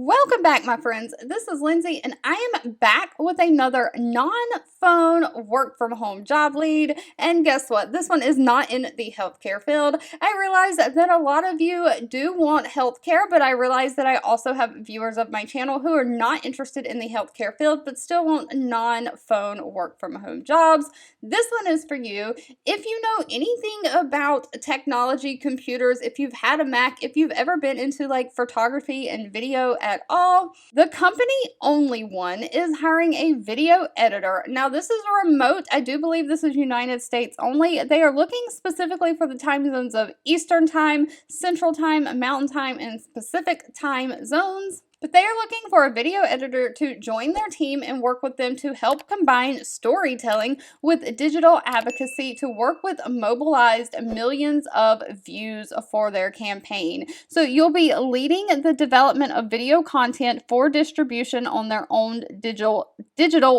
Welcome back, my friends. This is Lindsay, and I am back with another non-phone work-from-home job lead. And guess what? This one is not in the healthcare field. I realize that a lot of you do want healthcare, but I realize that I also have viewers of my channel who are not interested in the healthcare field, but still want non-phone work-from-home jobs. This one is for you. If you know anything about technology, computers, if you've had a Mac, if you've ever been into like photography and video at all, the company Only One is hiring a video editor. Now, this is remote. I do believe this is United States only. They are looking specifically for the time zones of Eastern Time, Central Time, Mountain Time, and Pacific Time zones. But they are looking for a video editor to join their team and work with them to help combine storytelling with digital advocacy to work with mobilized millions of views for their campaign. So you'll be leading the development of video content for distribution on their own digital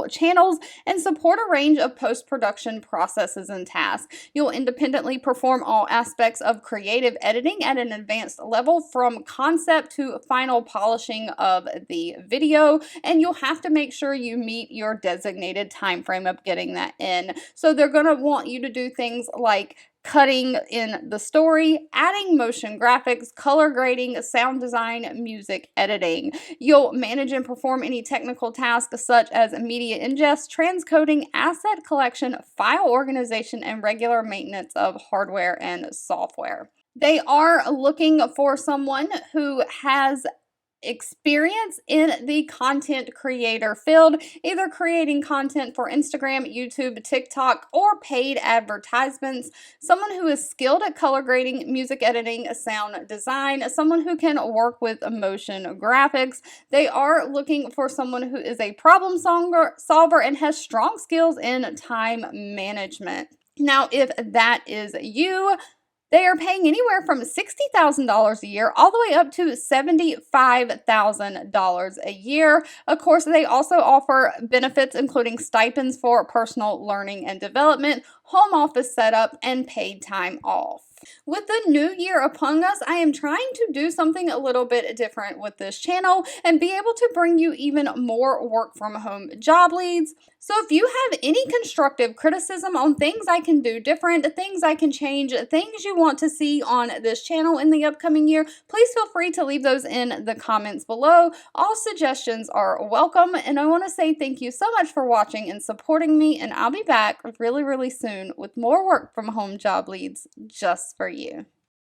channels and support a range of post-production processes and tasks. You'll independently perform all aspects of creative editing at an advanced level, from concept to final polishing of the video, and you'll have to make sure you meet your designated time frame of getting that in. So they're going to want you to do things like cutting in the story, adding motion graphics, color grading, sound design, music editing. You'll manage and perform any technical tasks such as media ingest, transcoding, asset collection, file organization, and regular maintenance of hardware and software. They are looking for someone who has experience in the content creator field, either creating content for Instagram, YouTube, TikTok, or paid advertisements, someone who is skilled at color grading, music editing, sound design, someone who can work with motion graphics. They are looking for someone who is a problem solver and has strong skills in time management. Now, if that is you, they are paying anywhere from $60,000 a year all the way up to $75,000 a year. Of course, they also offer benefits including stipends for personal learning and development, home office setup, and paid time off. With the new year upon us, I am trying to do something a little bit different with this channel and be able to bring you even more work from home job leads. So if you have any constructive criticism on things I can do different, things I can change, things you want to see on this channel in the upcoming year, please feel free to leave those in the comments below. All suggestions are welcome, and I want to say thank you so much for watching and supporting me, and I'll be back really, really soon with more work from home job leads just for you.